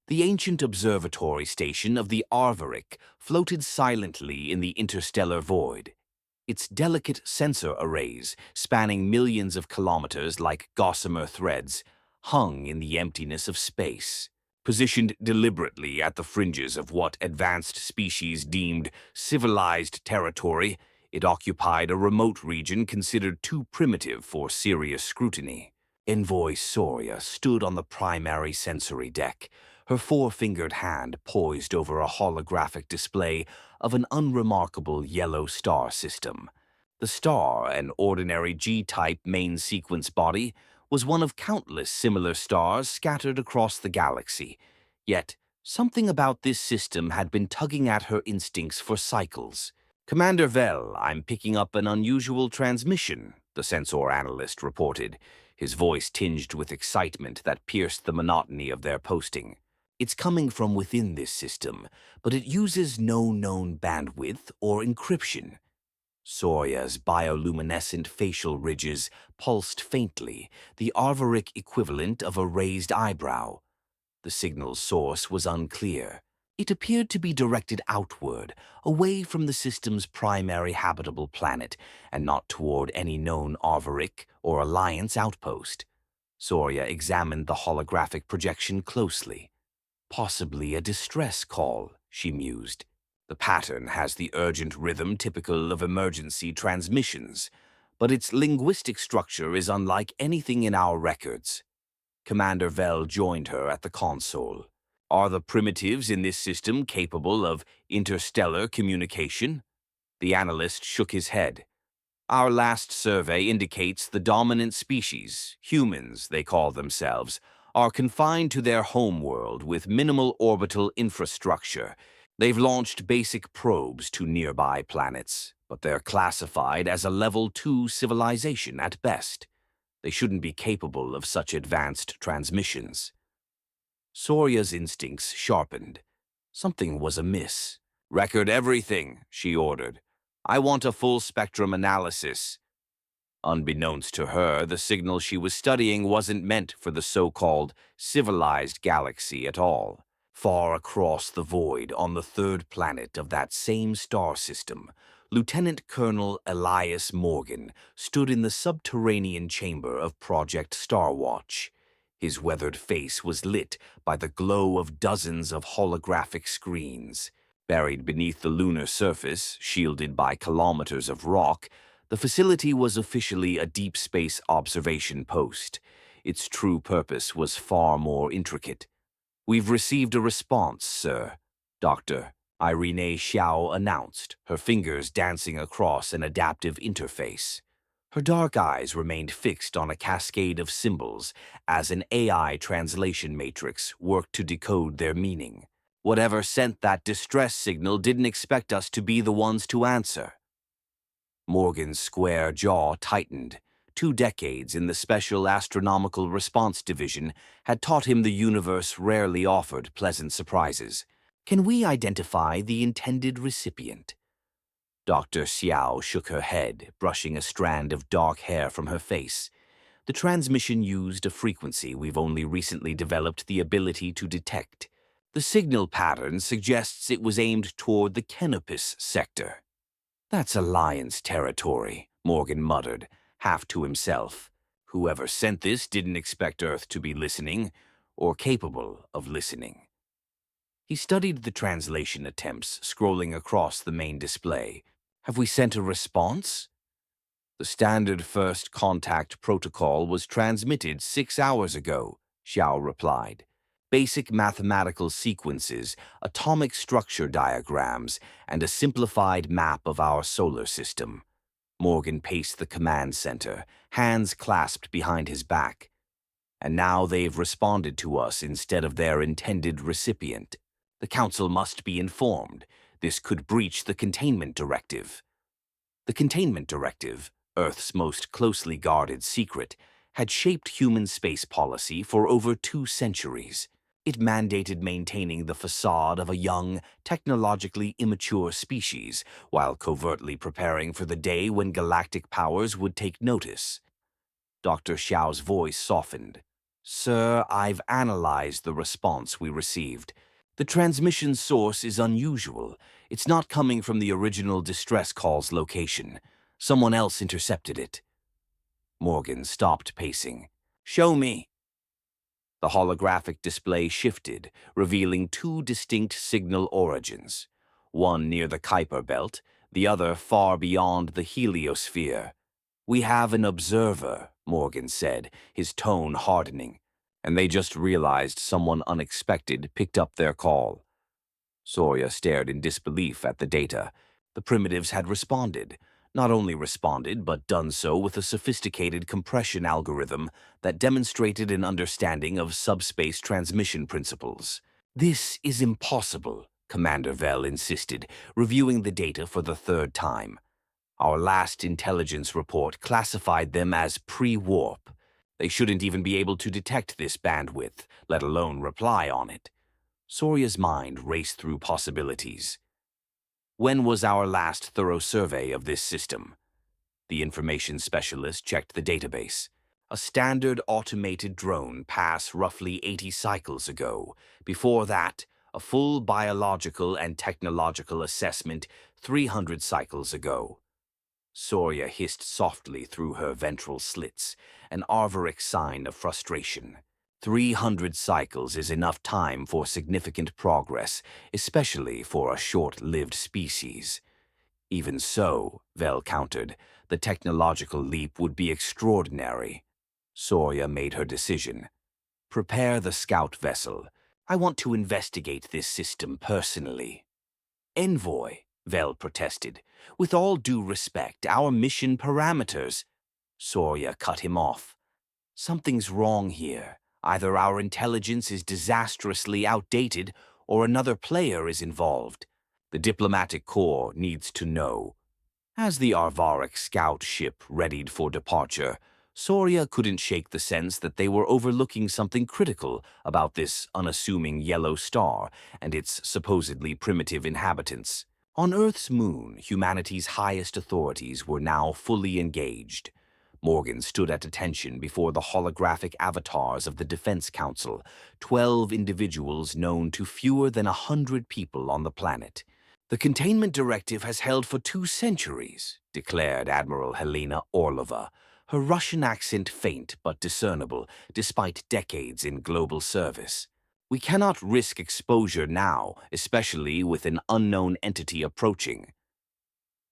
The ancient observatory station of the Arveric floated silently in the interstellar void. Its delicate sensor arrays, spanning millions of kilometers like gossamer threads, hung in the emptiness of space. Positioned deliberately at the fringes of what advanced species deemed civilized territory, it occupied a remote region considered too primitive for serious scrutiny. Envoy Soria stood on the primary sensory deck, her four-fingered hand poised over a holographic display of an unremarkable yellow star system. The star, an ordinary G-type main sequence body, was one of countless similar stars scattered across the galaxy. Yet, something about this system had been tugging at her instincts for cycles. "Commander Vell, I'm picking up an unusual transmission," the sensor analyst reported, his voice tinged with excitement that pierced the monotony of their posting. "It's coming from within this system, but it uses no known bandwidth or encryption." Soria's bioluminescent facial ridges pulsed faintly, the Arveric equivalent of a raised eyebrow. The signal's source was unclear. It appeared to be directed outward, away from the system's primary habitable planet, and not toward any known Arveric or Alliance outpost. Soria examined the holographic projection closely. "Possibly a distress call," she mused. "The pattern has the urgent rhythm typical of emergency transmissions, but its linguistic structure is unlike anything in our records." Commander Vell joined her at the console. "Are the primitives in this system capable of interstellar communication?" The analyst shook his head. "Our last survey indicates the dominant species, humans they call themselves, are confined to their homeworld with minimal orbital infrastructure. They've launched basic probes to nearby planets, but they're classified as a Level 2 civilization at best. They shouldn't be capable of such advanced transmissions." Soria's instincts sharpened. Something was amiss. "Record everything," she ordered. "I want a full-spectrum analysis." Unbeknownst to her, the signal she was studying wasn't meant for the so-called civilized galaxy at all. Far across the void, on the third planet of that same star system, Lieutenant Colonel Elias Morgan stood in the subterranean chamber of Project Starwatch. His weathered face was lit by the glow of dozens of holographic screens. Buried beneath the lunar surface, shielded by kilometers of rock, the facility was officially a deep space observation post. Its true purpose was far more intricate. "We've received a response, sir," Dr. Irene Xiao announced, her fingers dancing across an adaptive interface. Her dark eyes remained fixed on a cascade of symbols as an AI translation matrix worked to decode their meaning. "Whatever sent that distress signal didn't expect us to be the ones to answer." Morgan's square jaw tightened. 2 decades in the Special Astronomical Response Division had taught him the universe rarely offered pleasant surprises. "Can we identify the intended recipient?" Dr. Xiao shook her head, brushing a strand of dark hair from her face. "The transmission used a frequency we've only recently developed the ability to detect. The signal pattern suggests it was aimed toward the Canopus sector." "That's Alliance territory," Morgan muttered, half to himself. Whoever sent this didn't expect Earth to be listening, or capable of listening. He studied the translation attempts scrolling across the main display. "Have we sent a response?" "The standard first contact protocol was transmitted 6 hours ago," Xiao replied. "Basic mathematical sequences, atomic structure diagrams, and a simplified map of our solar system." Morgan paced the command center, hands clasped behind his back. "And now they've responded to us instead of their intended recipient. The Council must be informed. This could breach the Containment Directive." The Containment Directive, Earth's most closely guarded secret, had shaped human space policy for over 2 centuries. It mandated maintaining the facade of a young, technologically immature species, while covertly preparing for the day when galactic powers would take notice. Dr. Xiao's voice softened. Sir, I've analyzed the response we received. The transmission source is unusual. It's not coming from the original distress call's location. Someone else intercepted it. Morgan stopped pacing. Show me. The holographic display shifted, revealing two distinct signal origins. One near the Kuiper belt, the other far beyond the heliosphere. We have an observer, Morgan said, his tone hardening, and they just realized someone unexpected picked up their call. Soria stared in disbelief at the data. The primitives had responded. Not only responded, but done so with a sophisticated compression algorithm that demonstrated an understanding of subspace transmission principles. This is impossible, Commander Vell insisted, reviewing the data for the third time. Our last intelligence report classified them as pre-warp. They shouldn't even be able to detect this bandwidth, let alone reply on it. Soria's mind raced through possibilities. When was our last thorough survey of this system? The information specialist checked the database. A standard automated drone passed roughly 80 cycles ago. Before that, a full biological and technological assessment 300 cycles ago. Soria hissed softly through her ventral slits, an Arvoric sign of frustration. 300 cycles is enough time for significant progress, especially for a short-lived species. Even so, Vell countered, the technological leap would be extraordinary. Soria made her decision. Prepare the scout vessel. I want to investigate this system personally. Envoy, Vell protested. With all due respect, our mission parameters. Soria cut him off. Something's wrong here. Either our intelligence is disastrously outdated, or another player is involved. The diplomatic corps needs to know. As the Arvaric scout ship readied for departure, Soria couldn't shake the sense that they were overlooking something critical about this unassuming yellow star and its supposedly primitive inhabitants. On Earth's moon, humanity's highest authorities were now fully engaged. Morgan stood at attention before the holographic avatars of the Defense Council, 12 individuals known to fewer than 100 people on the planet. The containment directive has held for 2 centuries, declared Admiral Helena Orlova, her Russian accent faint but discernible despite decades in global service. We cannot risk exposure now, especially with an unknown entity approaching.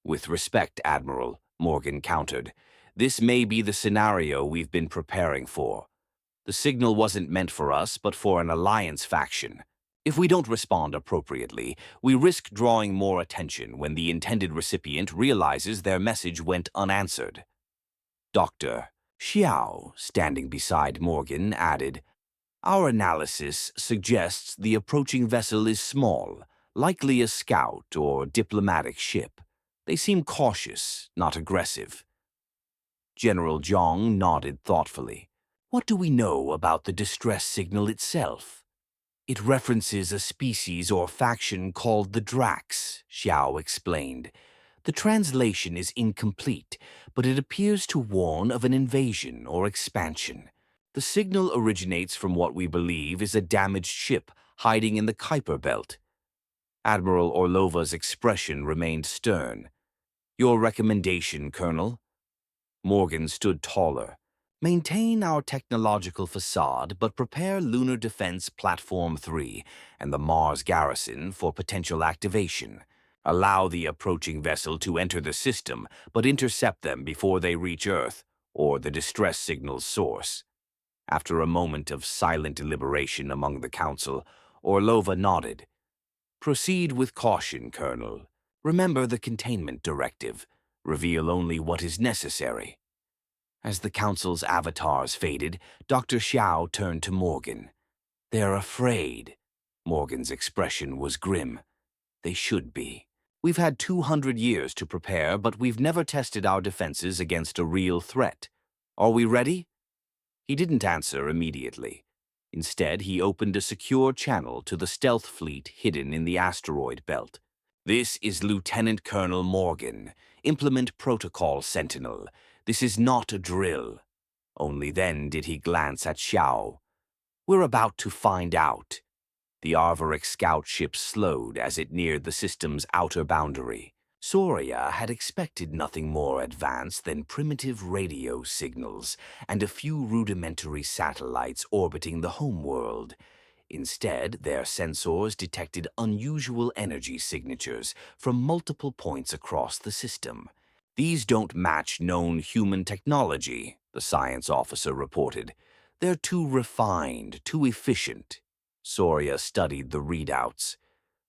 With respect, Admiral, Morgan countered, this may be the scenario we've been preparing for. The signal wasn't meant for us, but for an alliance faction. If we don't respond appropriately, we risk drawing more attention when the intended recipient realizes their message went unanswered. Dr. Xiao, standing beside Morgan, added, Our analysis suggests the approaching vessel is small, likely a scout or diplomatic ship. They seem cautious, not aggressive. General Zhang nodded thoughtfully. What do we know about the distress signal itself? It references a species or faction called the Drax, Xiao explained. The translation is incomplete, but it appears to warn of an invasion or expansion. The signal originates from what we believe is a damaged ship hiding in the Kuiper belt. Admiral Orlova's expression remained stern. Your recommendation, Colonel? Morgan stood taller. Maintain our technological facade, but prepare Lunar Defense Platform 3 and the Mars garrison for potential activation. Allow the approaching vessel to enter the system, but intercept them before they reach Earth, or the distress signal's source. After a moment of silent deliberation among the council, Orlova nodded. Proceed with caution, Colonel. Remember the containment directive. Reveal only what is necessary. As the council's avatars faded, Dr. Xiao turned to Morgan. They're afraid. Morgan's expression was grim. They should be. We've had 200 years to prepare, but we've never tested our defenses against a real threat. Are we ready? He didn't answer immediately. Instead, he opened a secure channel to the stealth fleet hidden in the asteroid belt. This is Lieutenant Colonel Morgan. Implement Protocol Sentinel. This is not a drill. Only then did he glance at Xiao. We're about to find out. The Arvoric scout ship slowed as it neared the system's outer boundary. Soria had expected nothing more advanced than primitive radio signals and a few rudimentary satellites orbiting the homeworld. Instead, their sensors detected unusual energy signatures from multiple points across the system. These don't match known human technology, the science officer reported. They're too refined, too efficient. Soria studied the readouts.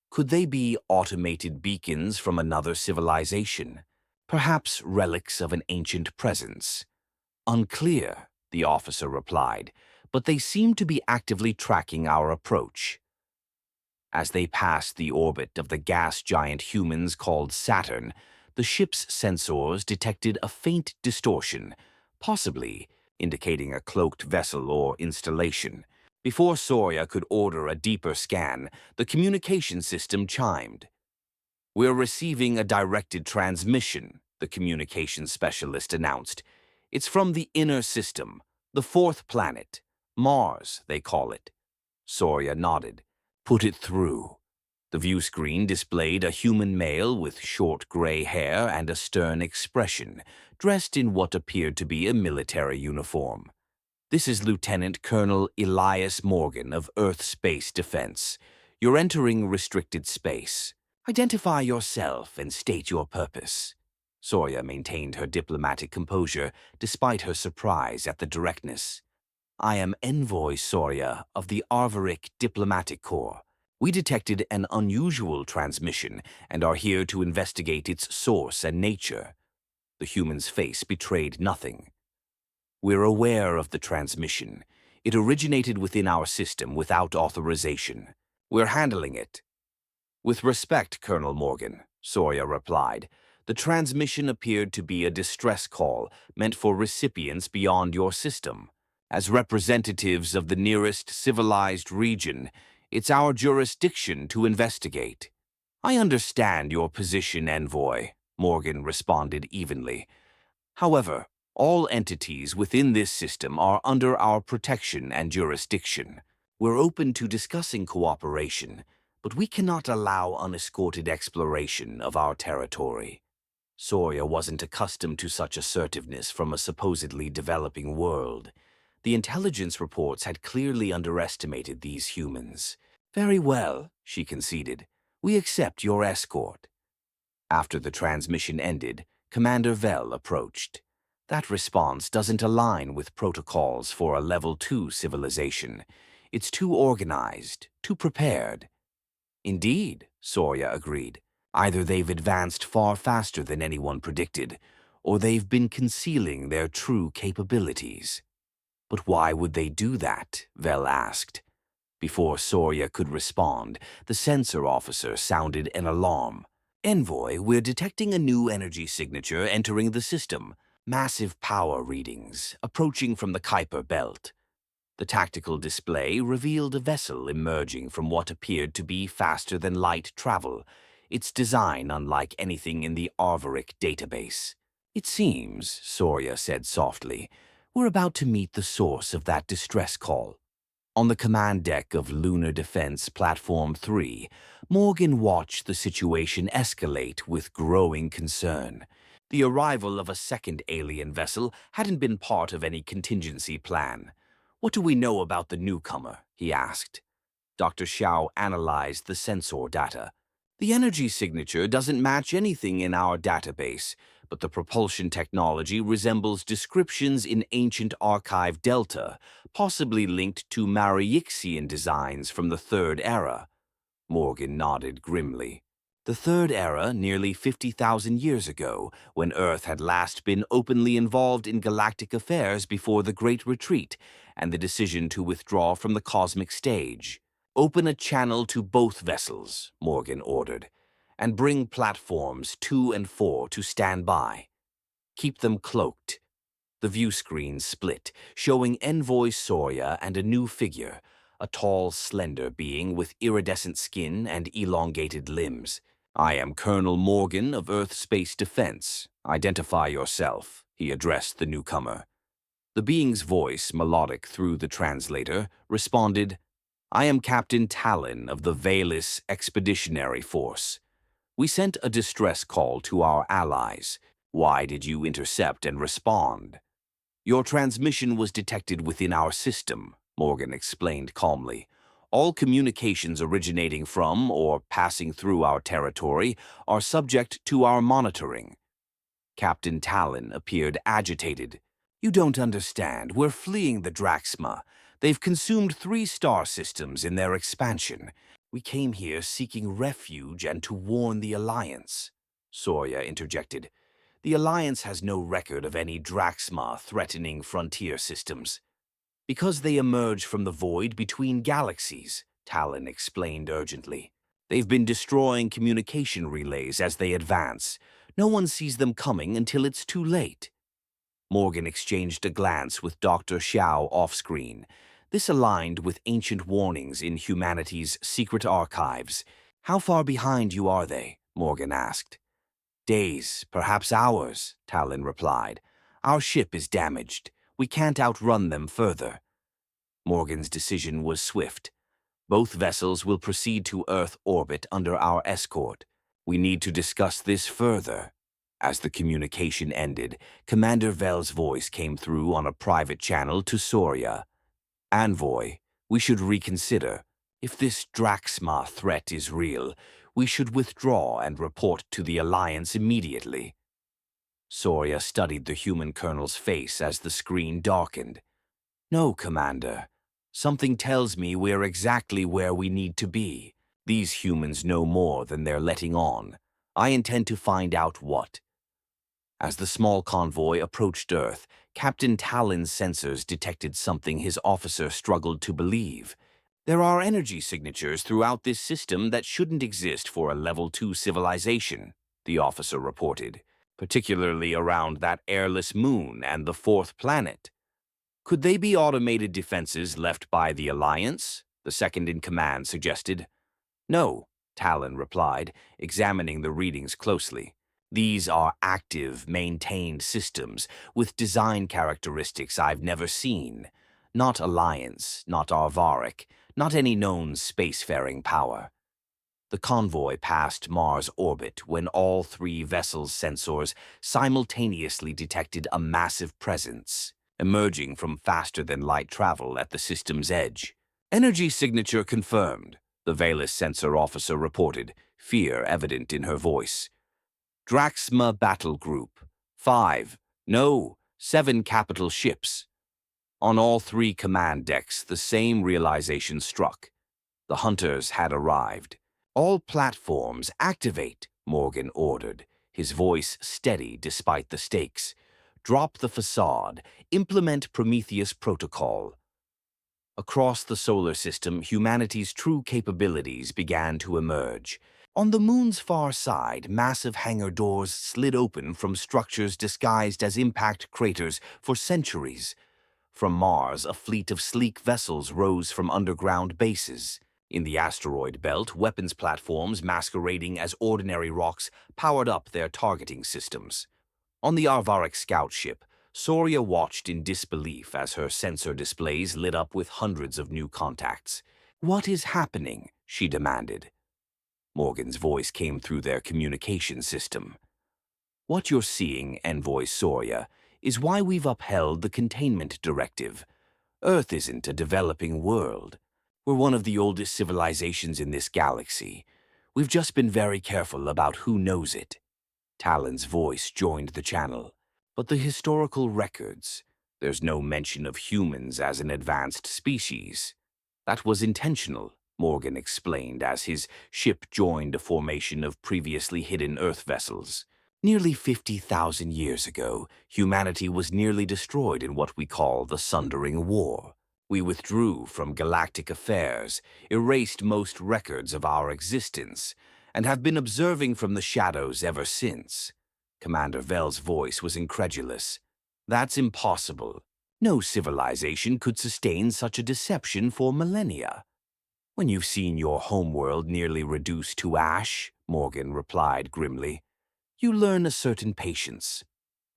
Could they be automated beacons from another civilization? Perhaps relics of an ancient presence? Unclear, the officer replied, but they seem to be actively tracking our approach. As they passed the orbit of the gas giant humans called Saturn, the ship's sensors detected a faint distortion, possibly indicating a cloaked vessel or installation. Before Soria could order a deeper scan, the communication system chimed. "We're receiving a directed transmission," the communications specialist announced. "It's from the inner system, the fourth planet. Mars, they call it." Soria nodded. "Put it through." The view screen displayed a human male with short gray hair and a stern expression, dressed in what appeared to be a military uniform. "This is Lieutenant Colonel Elias Morgan of Earth Space Defense. You're entering restricted space. Identify yourself and state your purpose." Soria maintained her diplomatic composure despite her surprise at the directness. "I am Envoy Soria of the Arvoric Diplomatic Corps. We detected an unusual transmission and are here to investigate its source and nature." The human's face betrayed nothing. "We're aware of the transmission. It originated within our system without authorization. We're handling it." "With respect, Colonel Morgan," Soria replied, "the transmission appeared to be a distress call meant for recipients beyond your system. As representatives of the nearest civilized region, it's our jurisdiction to investigate." "I understand your position, Envoy," Morgan responded evenly. "However, all entities within this system are under our protection and jurisdiction. We're open to discussing cooperation, but we cannot allow unescorted exploration of our territory." Soria wasn't accustomed to such assertiveness from a supposedly developing world. The intelligence reports had clearly underestimated these humans. "Very well," she conceded. "We accept your escort." After the transmission ended, Commander Vell approached. "That response doesn't align with protocols for a Level 2 civilization. It's too organized, too prepared." "Indeed," Soria agreed. "Either they've advanced far faster than anyone predicted, or they've been concealing their true capabilities." "But why would they do that?" Vell asked. Before Soria could respond, the sensor officer sounded an alarm. "Envoy, we're detecting a new energy signature entering the system. Massive power readings, approaching from the Kuiper belt." The tactical display revealed a vessel emerging from what appeared to be faster-than-light travel, its design unlike anything in the Arvoric database. "It seems," Soria said softly, "we're about to meet the source of that distress call." On the command deck of Lunar Defense Platform 3, Morgan watched the situation escalate with growing concern. The arrival of a second alien vessel hadn't been part of any contingency plan. "What do we know about the newcomer?" he asked. Dr. Xiao analyzed the sensor data. "The energy signature doesn't match anything in our database, but the propulsion technology resembles descriptions in ancient archive Delta, possibly linked to Mariixian designs from the Third Era." Morgan nodded grimly. "The Third Era, nearly 50,000 years ago, when Earth had last been openly involved in galactic affairs before the Great Retreat and the decision to withdraw from the cosmic stage. Open a channel to both vessels," Morgan ordered, "and bring platforms 2 and 4 to stand by. Keep them cloaked." The view screen split, showing Envoy Soria and a new figure, a tall, slender being with iridescent skin and elongated limbs. "I am Colonel Morgan of Earth Space Defense. Identify yourself," he addressed the newcomer. The being's voice, melodic through the translator, responded, "I am Captain Talon of the Valis Expeditionary Force. We sent a distress call to our allies. Why did you intercept and respond?" "Your transmission was detected within our system," Morgan explained calmly. "All communications originating from or passing through our territory are subject to our monitoring." Captain Talon appeared agitated. "You don't understand. We're fleeing the Draxma. They've consumed 3 star systems in their expansion. We came here seeking refuge and to warn the Alliance." Soria interjected. "The Alliance has no record of any Draxma threatening frontier systems." "Because they emerge from the void between galaxies," Talon explained urgently. "They've been destroying communication relays as they advance. No one sees them coming until it's too late." Morgan exchanged a glance with Dr. Xiao off-screen. This aligned with ancient warnings in humanity's secret archives. "How far behind you are they?" Morgan asked. "Days, perhaps hours," Talon replied. "Our ship is damaged. We can't outrun them further." Morgan's decision was swift. "Both vessels will proceed to Earth orbit under our escort. We need to discuss this further." As the communication ended, Commander Vell's voice came through on a private channel to Soria. "Envoy, we should reconsider. If this Draxma threat is real, we should withdraw and report to the Alliance immediately." Soria studied the human colonel's face as the screen darkened. "No, Commander. Something tells me we're exactly where we need to be. These humans know more than they're letting on. I intend to find out what." As the small convoy approached Earth, Captain Talon's sensors detected something his officer struggled to believe. "There are energy signatures throughout this system that shouldn't exist for a Level 2 civilization," the officer reported, "particularly around that airless moon and the 4th planet." "Could they be automated defenses left by the Alliance?" the second-in-command suggested. "No," Talon replied, examining the readings closely. "These are active, maintained systems with design characteristics I've never seen. Not Alliance, not Arvaric, not any known spacefaring power." The convoy passed Mars orbit when all 3 vessels' sensors simultaneously detected a massive presence, emerging from faster-than-light travel at the system's edge. "Energy signature confirmed," the Valis sensor officer reported, fear evident in her voice. "Draxma Battle Group. 5, no, 7 capital ships." On all 3 command decks, the same realization struck. The hunters had arrived. "All platforms activate," Morgan ordered, his voice steady despite the stakes. "Drop the facade. Implement Prometheus Protocol." Across the solar system, humanity's true capabilities began to emerge. On the moon's far side, massive hangar doors slid open from structures disguised as impact craters for centuries. From Mars, a fleet of sleek vessels rose from underground bases. In the asteroid belt, weapons platforms masquerading as ordinary rocks powered up their targeting systems. On the Arvaric scout ship, Soria watched in disbelief as her sensor displays lit up with hundreds of new contacts. "What is happening?" she demanded. Morgan's voice came through their communication system. "What you're seeing, Envoy Soria, is why we've upheld the containment directive. Earth isn't a developing world. We're one of the oldest civilizations in this galaxy. We've just been very careful about who knows it." Talon's voice joined the channel. "But the historical records, there's no mention of humans as an advanced species. That was intentional," Morgan explained as his ship joined a formation of previously hidden Earth vessels. "Nearly 50,000 years ago, humanity was nearly destroyed in what we call the Sundering War. We withdrew from galactic affairs, erased most records of our existence, and have been observing from the shadows ever since." Commander Vell's voice was incredulous. "That's impossible. No civilization could sustain such a deception for millennia." "When you've seen your homeworld nearly reduced to ash," Morgan replied grimly, "you learn a certain patience."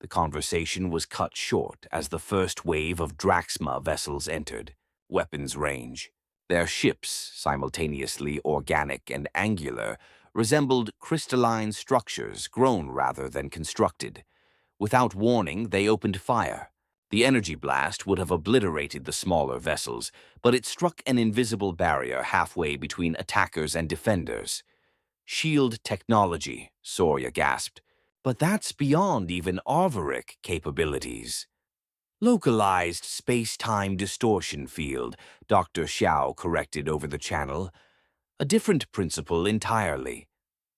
The conversation was cut short as the first wave of Draxma vessels entered. Weapons range. Their ships, simultaneously organic and angular, resembled crystalline structures grown rather than constructed. Without warning, they opened fire. The energy blast would have obliterated the smaller vessels, but it struck an invisible barrier halfway between attackers and defenders. Shield technology, Soria gasped. But that's beyond even Arvoric capabilities. Localized space-time distortion field, Dr. Xiao corrected over the channel. A different principle entirely.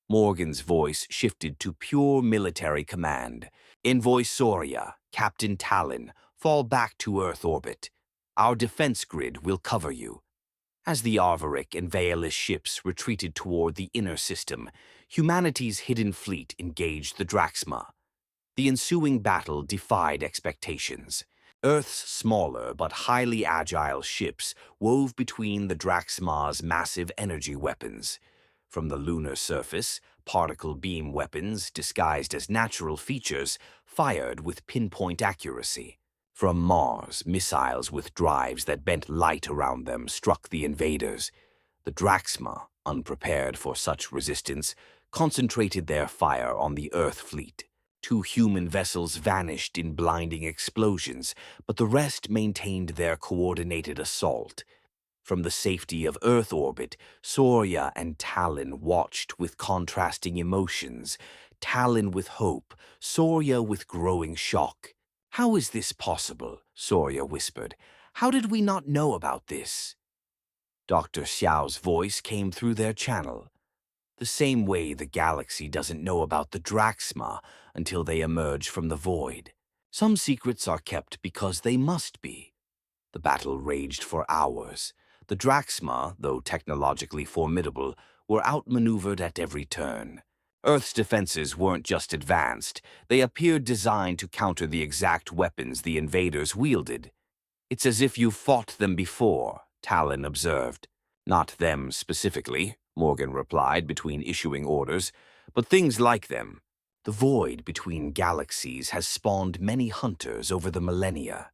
Morgan's voice shifted to pure military command. Envoy Soria, Captain Talon, fall back to Earth orbit. Our defense grid will cover you. As the Arvoric and Vaelis ships retreated toward the inner system, humanity's hidden fleet engaged the Draxma. The ensuing battle defied expectations. Earth's smaller but highly agile ships wove between the Draxma's massive energy weapons. From the lunar surface, particle beam weapons, disguised as natural features, fired with pinpoint accuracy. From Mars, missiles with drives that bent light around them struck the invaders. The Draxma, unprepared for such resistance, concentrated their fire on the Earth fleet. 2 human vessels vanished in blinding explosions, but the rest maintained their coordinated assault. From the safety of Earth orbit, Soria and Talon watched with contrasting emotions. Talon with hope, Soria with growing shock. "How is this possible?" Soria whispered. "How did we not know about this?" Dr. Xiao's voice came through their channel. "The same way the galaxy doesn't know about the Draxma until they emerge from the void. Some secrets are kept because they must be." The battle raged for hours. The Draxma, though technologically formidable, were outmaneuvered at every turn. Earth's defenses weren't just advanced, they appeared designed to counter the exact weapons the invaders wielded. "It's as if you've fought them before," Talon observed. "Not them specifically," Morgan replied between issuing orders, "but things like them. The void between galaxies has spawned many hunters over the millennia."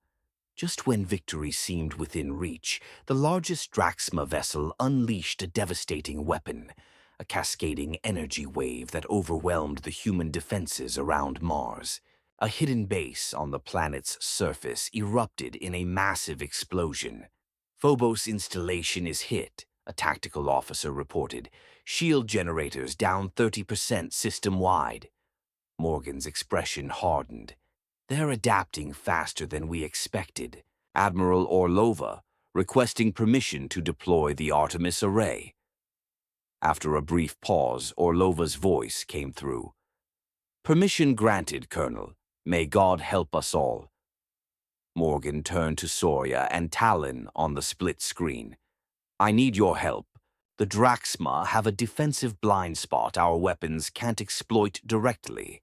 Just when victory seemed within reach, the largest Draxma vessel unleashed a devastating weapon, a cascading energy wave that overwhelmed the human defenses around Mars. A hidden base on the planet's surface erupted in a massive explosion. "Phobos installation is hit," a tactical officer reported. "Shield generators down 30% system-wide." Morgan's expression hardened. "They're adapting faster than we expected." Admiral Orlova, requesting permission to deploy the Artemis array. After a brief pause, Orlova's voice came through. "Permission granted, Colonel. May God help us all." Morgan turned to Soria and Talon on the split screen. "I need your help. The Draxma have a defensive blind spot our weapons can't exploit directly.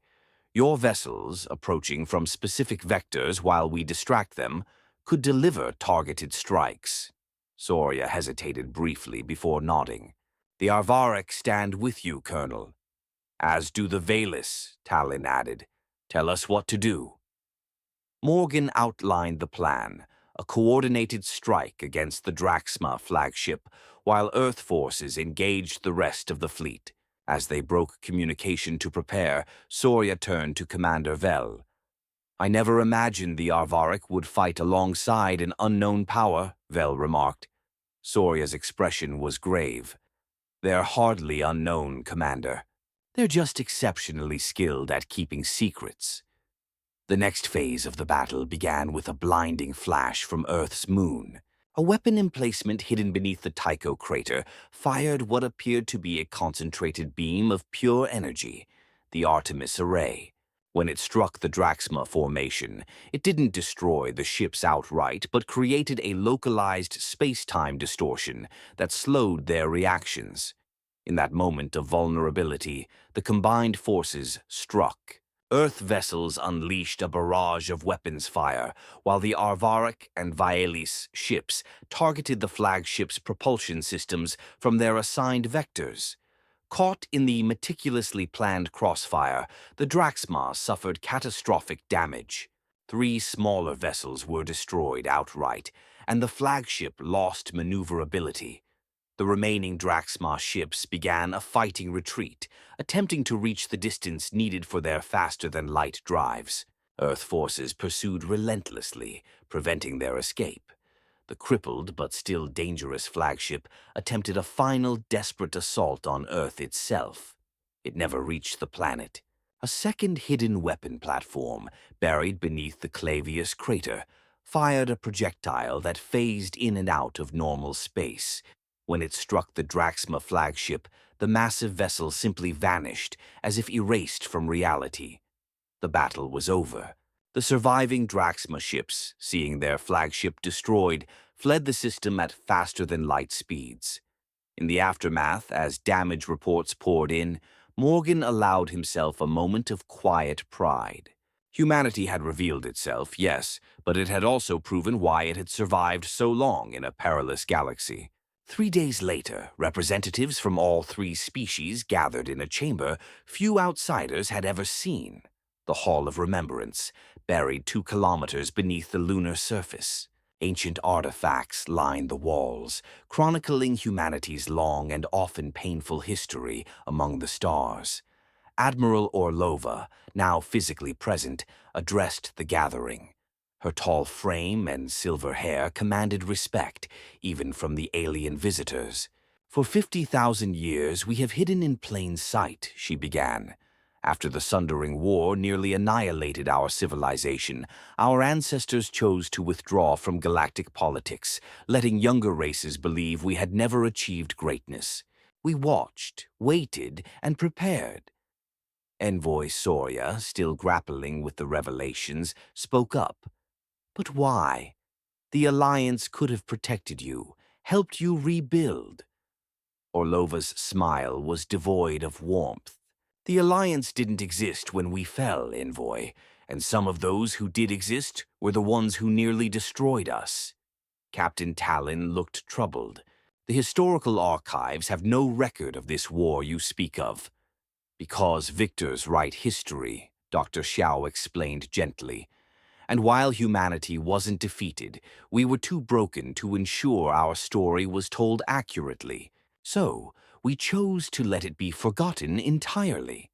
Your vessels, approaching from specific vectors while we distract them, could deliver targeted strikes." Soria hesitated briefly before nodding. "The Arvaric stand with you, Colonel." "As do the Vaelis," Talon added. "Tell us what to do." Morgan outlined the plan, a coordinated strike against the Draxma flagship, while Earth forces engaged the rest of the fleet. As they broke communication to prepare, Soria turned to Commander Vel. "I never imagined the Arvaric would fight alongside an unknown power," Vel remarked. Soria's expression was grave. "They're hardly unknown, Commander. They're just exceptionally skilled at keeping secrets." The next phase of the battle began with a blinding flash from Earth's moon. A weapon emplacement hidden beneath the Tycho crater fired what appeared to be a concentrated beam of pure energy, the Artemis array. When it struck the Draxma formation, it didn't destroy the ships outright, but created a localized space-time distortion that slowed their reactions. In that moment of vulnerability, the combined forces struck. Earth vessels unleashed a barrage of weapons fire, while the Arvaric and Vaelis ships targeted the flagship's propulsion systems from their assigned vectors. Caught in the meticulously planned crossfire, the Draxma suffered catastrophic damage. 3 smaller vessels were destroyed outright, and the flagship lost maneuverability. The remaining Draxma ships began a fighting retreat, attempting to reach the distance needed for their faster-than-light drives. Earth forces pursued relentlessly, preventing their escape. The crippled but still dangerous flagship attempted a final desperate assault on Earth itself. It never reached the planet. A second hidden weapon platform, buried beneath the Clavius crater, fired a projectile that phased in and out of normal space. When it struck the Draxma flagship, the massive vessel simply vanished, as if erased from reality. The battle was over. The surviving Draxma ships, seeing their flagship destroyed, fled the system at faster-than-light speeds. In the aftermath, as damage reports poured in, Morgan allowed himself a moment of quiet pride. Humanity had revealed itself, yes, but it had also proven why it had survived so long in a perilous galaxy. 3 days later, representatives from all 3 species gathered in a chamber few outsiders had ever seen. The Hall of Remembrance, buried 2 kilometers beneath the lunar surface. Ancient artifacts lined the walls, chronicling humanity's long and often painful history among the stars. Admiral Orlova, now physically present, addressed the gathering. Her tall frame and silver hair commanded respect, even from the alien visitors. "For 50,000 years we have hidden in plain sight," she began. "After the Sundering War nearly annihilated our civilization, our ancestors chose to withdraw from galactic politics, letting younger races believe we had never achieved greatness. We watched, waited, and prepared." Envoy Soria, still grappling with the revelations, spoke up. "But why? The Alliance could have protected you, helped you rebuild." Orlova's smile was devoid of warmth. "The Alliance didn't exist when we fell, Envoy, and some of those who did exist were the ones who nearly destroyed us." Captain Talon looked troubled. "The historical archives have no record of this war you speak of." "Because victors write history," Dr. Xiao explained gently. "And while humanity wasn't defeated, we were too broken to ensure our story was told accurately. So, we chose to let it be forgotten entirely."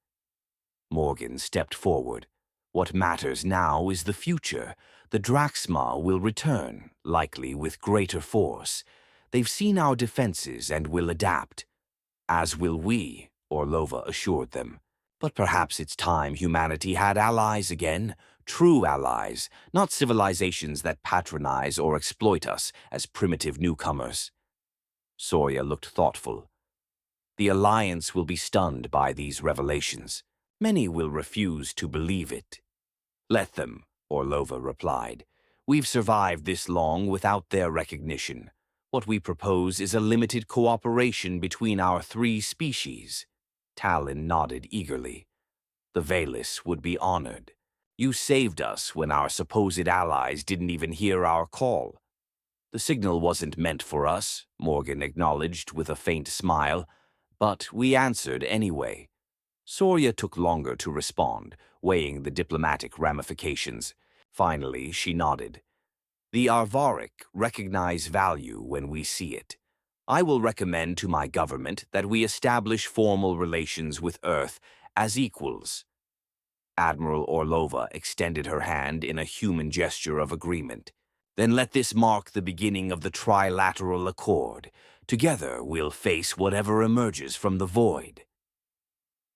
Morgan stepped forward. "What matters now is the future. The Draxma will return, likely with greater force. They've seen our defenses and will adapt." "As will we," Orlova assured them. "But perhaps it's time humanity had allies again. True allies, not civilizations that patronize or exploit us as primitive newcomers." Soria looked thoughtful. "The Alliance will be stunned by these revelations. Many will refuse to believe it." "Let them," Orlova replied. "We've survived this long without their recognition. What we propose is a limited cooperation between our 3 species." Talon nodded eagerly. "The Valis would be honored. You saved us when our supposed allies didn't even hear our call." "The signal wasn't meant for us," Morgan acknowledged with a faint smile, "but we answered anyway." Soria took longer to respond, weighing the diplomatic ramifications. Finally, she nodded. "The Arvaric recognize value when we see it. I will recommend to my government that we establish formal relations with Earth as equals." Admiral Orlova extended her hand in a human gesture of agreement. "Then let this mark the beginning of the Trilateral Accord. Together we'll face whatever emerges from the void."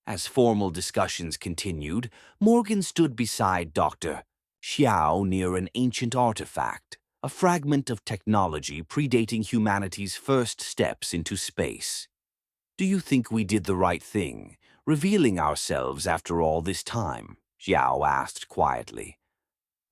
As formal discussions continued, Morgan stood beside Dr. Xiao near an ancient artifact, a fragment of technology predating humanity's first steps into space. "Do you think we did the right thing, revealing ourselves after all this time?" Xiao asked quietly.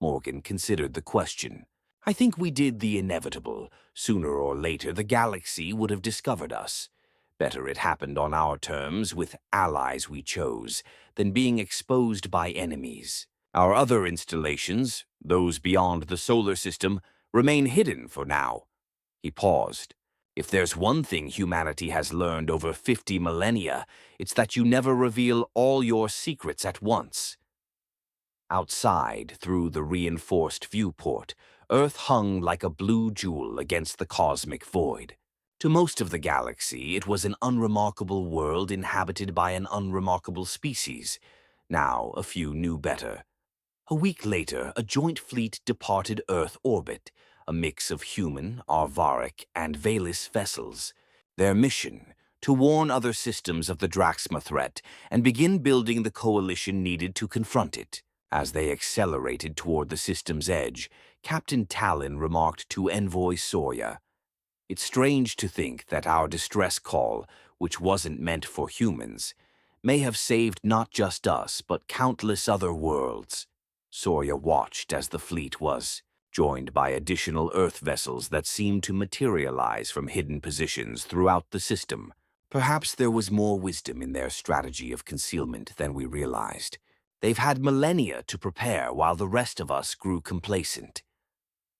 Morgan considered the question. "I think we did the inevitable. Sooner or later the galaxy would have discovered us. Better it happened on our terms, with allies we chose, than being exposed by enemies. Our other installations, those beyond the solar system, remain hidden for now." He paused. If there's one thing humanity has learned over 50 millennia, it's that you never reveal all your secrets at once. Outside, through the reinforced viewport, Earth hung like a blue jewel against the cosmic void. To most of the galaxy, it was an unremarkable world inhabited by an unremarkable species. Now, a few knew better. A week later, a joint fleet departed Earth orbit, a mix of human, Arvaric, and Valis vessels. Their mission, to warn other systems of the Draxma threat and begin building the coalition needed to confront it. As they accelerated toward the system's edge, Captain Talon remarked to Envoy Sawyer, "It's strange to think that our distress call, which wasn't meant for humans, may have saved not just us, but countless other worlds." Sawyer watched as the fleet was joined by additional Earth vessels that seemed to materialize from hidden positions throughout the system. Perhaps there was more wisdom in their strategy of concealment than we realized. They've had millennia to prepare while the rest of us grew complacent.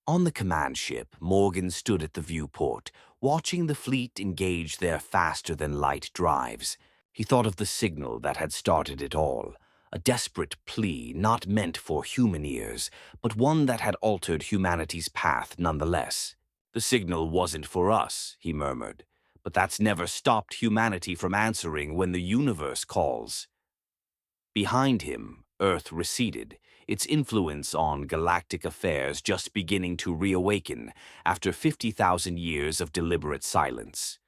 On the command ship, Morgan stood at the viewport, watching the fleet engage their faster-than-light drives. He thought of the signal that had started it all, a desperate plea not meant for human ears, but one that had altered humanity's path nonetheless. "The signal wasn't for us," he murmured, "but that's never stopped humanity from answering when the universe calls." Behind him, Earth receded, its influence on galactic affairs just beginning to reawaken after 50,000 years of deliberate silence.